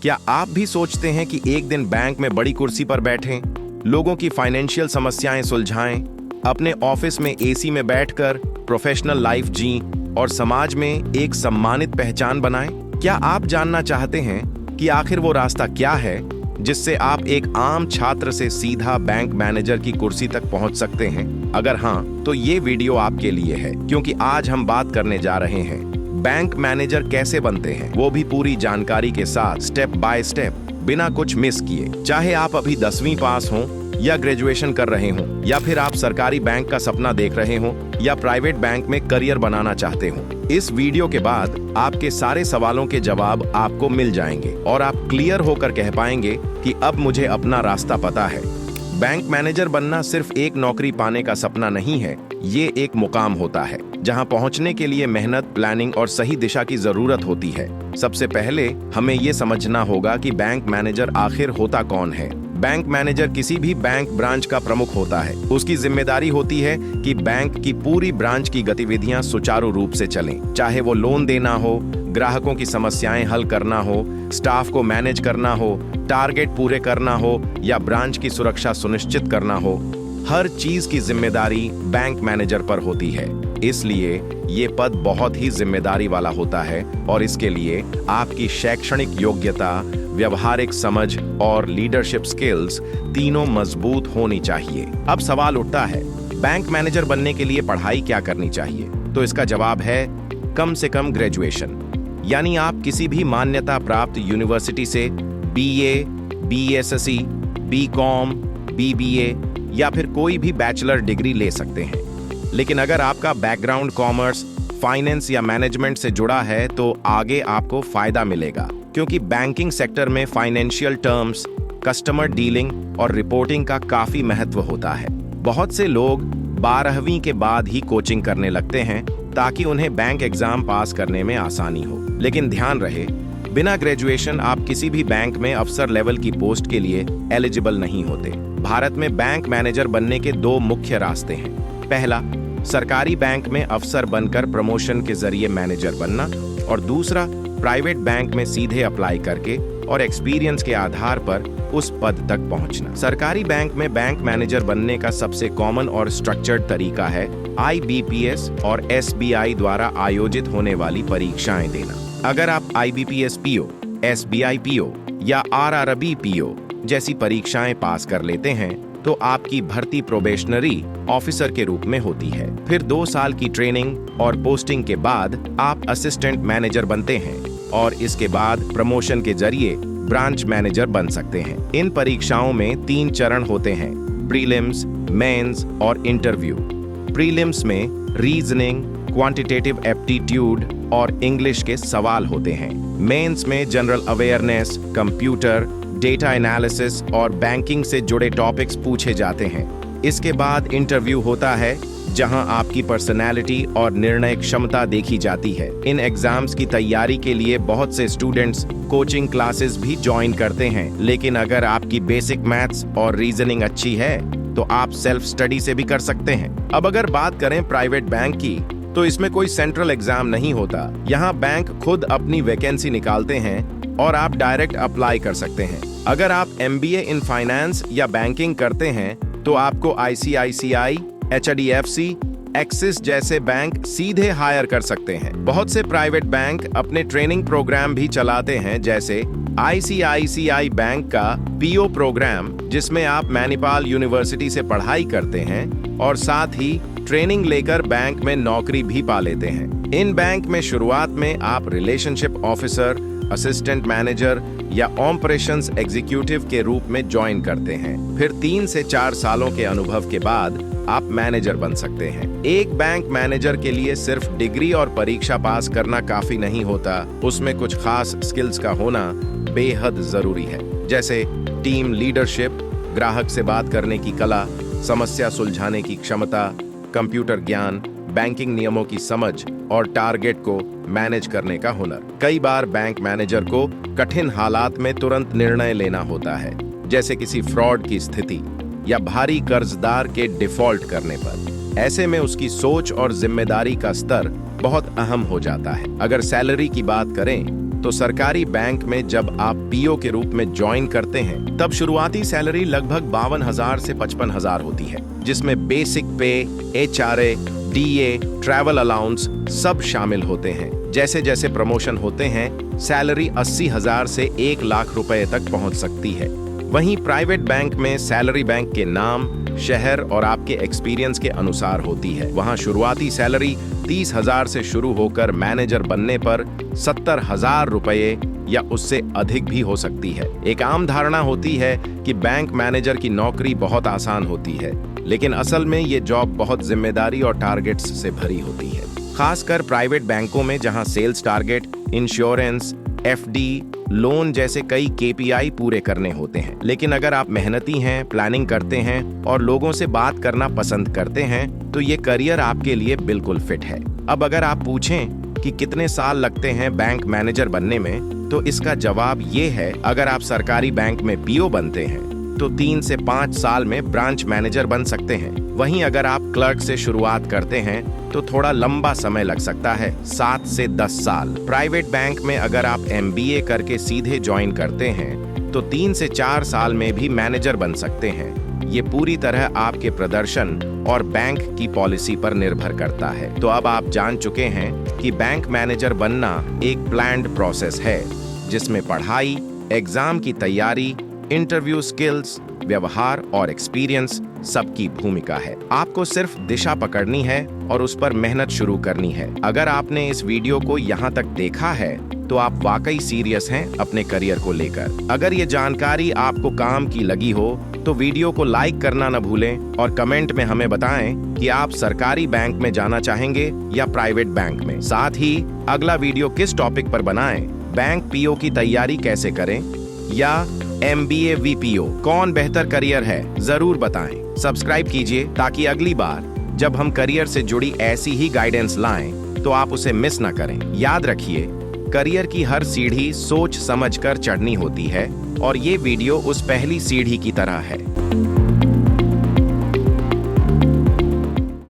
क्या आप भी सोचते हैं कि एक दिन बैंक में बड़ी कुर्सी पर बैठें, लोगों की फाइनेंशियल समस्याएं सुलझाएं, अपने ऑफिस में एसी में बैठकर प्रोफेशनल लाइफ जीं और समाज में एक सम्मानित पहचान बनाएं? क्या आप जानना चाहते हैं कि आखिर वो रास्ता क्या है जिससे आप एक आम छात्र से सीधा बैंक मैनेजर की कुर्सी तक पहुंच सकते हैं? अगर हाँ, तो ये वीडियो आपके लिए है, क्योंकि आज हम बात करने जा रहे हैं बैंक मैनेजर कैसे बनते हैं, वो भी पूरी जानकारी के साथ, स्टेप बाय स्टेप, बिना कुछ मिस किए। चाहे आप अभी 10वीं पास हों या ग्रेजुएशन कर रहे हों, या फिर आप सरकारी बैंक का सपना देख रहे हों या प्राइवेट बैंक में करियर बनाना चाहते हों, इस वीडियो के बाद आपके सारे सवालों के जवाब आपको मिल जाएंगे और आप क्लियर होकर कह पाएंगे कि अब मुझे अपना रास्ता पता है। बैंक मैनेजर बनना सिर्फ एक नौकरी पाने का सपना नहीं है, ये एक मुकाम होता है जहां पहुंचने के लिए मेहनत, प्लानिंग और सही दिशा की जरूरत होती है। सबसे पहले हमें ये समझना होगा कि बैंक मैनेजर आखिर होता कौन है। बैंक मैनेजर किसी भी बैंक ब्रांच का प्रमुख होता है। उसकी जिम्मेदारी होती है कि बैंक की पूरी ब्रांच की गतिविधियां सुचारू रूप से चलें, चाहे वो लोन देना हो, ग्राहकों की समस्याएं हल करना हो, स्टाफ को मैनेज करना हो, टारगेट पूरे करना हो या ब्रांच की सुरक्षा सुनिश्चित करना हो। हर चीज की जिम्मेदारी बैंक मैनेजर पर होती है। इसलिए ये पद बहुत ही जिम्मेदारी वाला होता है और इसके लिए आपकी शैक्षणिक योग्यता, व्यवहारिक समझ और लीडरशिप स्किल्स तीनों मजबूत होनी चाहिए। अब सवाल उठता है, बैंक मैनेजर बनने के लिए पढ़ाई क्या करनी चाहिए? तो इसका जवाब है कम से कम ग्रेजुएशन, यानी आप किसी भी मान्यता प्राप्त यूनिवर्सिटी से BA, BSc, BCom, BBA या फिर कोई भी बैचलर डिग्री ले सकते हैं। लेकिन अगर आपका बैकग्राउंड कॉमर्स, फाइनेंस या मैनेजमेंट से जुड़ा है तो आगे आपको फायदा मिलेगा, क्योंकि बैंकिंग सेक्टर में फाइनेंशियल टर्म्स, कस्टमर डीलिंग और रिपोर्टिंग का काफी महत्व होता है। बहुत से लोग 12वीं के बाद ही कोचिंग करने लगते हैं ताकि उन्हें बैंक एग्जाम पास करने में आसानी हो। लेकिन ध्यान रहे, बिना ग्रेजुएशन आप किसी भी बैंक में अफसर लेवल की पोस्ट के लिए एलिजिबल नहीं होते। भारत में बैंक मैनेजर बनने के दो मुख्य रास्ते हैं। पहला, सरकारी बैंक में अफसर बनकर प्रमोशन के जरिए मैनेजर बनना, और दूसरा, प्राइवेट बैंक में सीधे अप्लाई करके और एक्सपीरियंस के आधार पर उस पद तक पहुंचना। सरकारी बैंक में बैंक मैनेजर बनने का सबसे कॉमन और स्ट्रक्चर्ड तरीका है IBPS और SBI द्वारा आयोजित होने वाली परीक्षाएं देना। अगर आप IBPS PO, SBI PO या RRB PO जैसी परीक्षाएं पास कर लेते हैं तो आपकी भर्ती प्रोबेशनरी ऑफिसर के रूप में होती है। फिर 2 साल की ट्रेनिंग और पोस्टिंग के बाद आप असिस्टेंट मैनेजर बनते हैं और इसके बाद प्रमोशन के जरिए ब्रांच मैनेजर बन सकते हैं। इन परीक्षाओं में 3 चरण होते हैं: प्रीलिम्स, मेंस और इंटरव्यू। प्रीलिम्स में रीजनिंग, क्वांटिटेटिव एप्टीट्यूड और इंग्लिश के सवाल होते हैं। मेंस में general awareness, computer, data analysis और बैंकिंग से जुड़े टॉपिक्स पूछे जाते हैं। इसके बाद इंटरव्यू होता है जहां आपकी पर्सनैलिटी और निर्णय क्षमता देखी जाती है। इन एग्जाम्स की तैयारी के लिए बहुत से स्टूडेंट्स कोचिंग क्लासेस भी ज्वाइन करते हैं, लेकिन अगर आपकी बेसिक मैथ्स और रीजनिंग अच्छी है तो आप सेल्फ स्टडी से भी कर सकते हैं। अब अगर बात करें प्राइवेट बैंक की, तो इसमें कोई सेंट्रल एग्जाम नहीं होता। यहाँ बैंक खुद अपनी वैकेंसी निकालते हैं और आप डायरेक्ट अप्लाई कर सकते हैं। अगर आप MBA इन फाइनेंस या बैंकिंग करते हैं तो आपको ICICI, HDFC, एक्सिस जैसे बैंक सीधे हायर कर सकते हैं। बहुत से प्राइवेट बैंक अपने ट्रेनिंग प्रोग्राम भी चलाते हैं, जैसे ICICI बैंक का PO प्रोग्राम, जिसमें आप मणिपाल यूनिवर्सिटी से पढ़ाई करते हैं और साथ ही ट्रेनिंग लेकर बैंक में नौकरी भी पा लेते हैं। इन बैंक में शुरुआत में आप रिलेशनशिप ऑफिसर, असिस्टेंट मैनेजर या ऑपरेशंस एग्जीक्यूटिव के रूप में ज्वाइन करते हैं। फिर 3 से 4 सालों के अनुभव के बाद आप मैनेजर बन सकते हैं। एक बैंक मैनेजर के लिए सिर्फ डिग्री और परीक्षा पास करना काफी नहीं होता, उसमें कुछ खास स्किल्स का होना बेहद जरूरी है, जैसे टीम लीडरशिप, ग्राहक से बात करने की कला, समस्या सुलझाने की क्षमता, कंप्यूटर ज्ञान, बैंकिंग नियमों की समझ और टारगेट को मैनेज करने का हुनर। कई बार बैंक मैनेजर को कठिन हालात में तुरंत निर्णय लेना होता है, जैसे किसी फ्रॉड की स्थिति या भारी कर्जदार के डिफॉल्ट करने पर। ऐसे में उसकी सोच और जिम्मेदारी का स्तर बहुत अहम हो जाता है। अगर सैलरी की बात करें तो सरकारी बैंक में जब आप पीओ के रूप में ज्वाइन करते हैं तब शुरुआती सैलरी लगभग 52,000 से 55,000 होती है, जिसमें बेसिक पे, एचआरए, डीए, ट्रैवल अलाउंस सब शामिल होते हैं। जैसे जैसे प्रमोशन होते हैं सैलरी 80,000 से 1 लाख रुपए तक पहुंच सकती है। वहीं प्राइवेट बैंक में सैलरी बैंक के नाम, शहर और आपके एक्सपीरियंस के अनुसार होती है। वहां शुरुआती सैलरी 30,000 से शुरू होकर मैनेजर बनने पर 70,000 रुपए या उससे अधिक भी हो सकती है। एक आम धारणा होती है कि बैंक मैनेजर की नौकरी बहुत आसान होती है, लेकिन असल में ये जॉब बहुत जिम्मेदारी और टारगेट्स से भरी होती है। खासकर प्राइवेट बैंकों में जहां sales target, insurance, FD, loan जैसे कई केपीआई पूरे करने होते हैं। लेकिन अगर आप मेहनती हैं, प्लानिंग करते हैं और लोगों से बात करना पसंद करते हैं तो ये करियर आपके लिए बिल्कुल फिट है। अब अगर आप पूछें कि कितने साल लगते हैं बैंक मैनेजर बनने में, तो इसका जवाब ये है, अगर आप सरकारी बैंक में पीओ बनते हैं तो 3 से 5 साल में ब्रांच मैनेजर बन सकते हैं। वहीं अगर आप क्लर्क से शुरुआत करते हैं तो थोड़ा लंबा समय लग सकता है, 7 से 10 साल। प्राइवेट बैंक में अगर आप एमबीए करके सीधे ज्वाइन करते हैं तो 3 से 4 साल में भी मैनेजर बन सकते हैं। ये पूरी तरह आपके प्रदर्शन और बैंक की पॉलिसी पर निर्भर करता है। तो अब आप जान चुके हैं कि बैंक मैनेजर बनना एक प्लान्ड प्रोसेस है, जिसमें पढ़ाई, एग्जाम की तैयारी, इंटरव्यू स्किल्स, व्यवहार और एक्सपीरियंस सबकी भूमिका है। आपको सिर्फ दिशा पकड़नी है और उस पर मेहनत शुरू करनी है। अगर आपने इस वीडियो को यहाँ तक देखा है तो आप वाकई सीरियस हैं अपने करियर को लेकर। अगर ये जानकारी आपको काम की लगी हो तो वीडियो को लाइक करना न भूलें और कमेंट में हमें बताएं कि आप सरकारी बैंक में जाना चाहेंगे या प्राइवेट बैंक में। साथ ही अगला वीडियो किस टॉपिक पर बनाएं, बैंक पीओ की तैयारी कैसे करें या एमबीए वीपीओ कौन बेहतर करियर है, जरूर बताएं। सब्सक्राइब कीजिए ताकि अगली बार जब हम करियर से जुड़ी ऐसी ही गाइडेंस लाएं तो आप उसे मिस ना करें। याद रखिए, करियर की हर सीढ़ी सोच समझकर चढ़नी होती है और ये वीडियो उस पहली सीढ़ी की तरह है।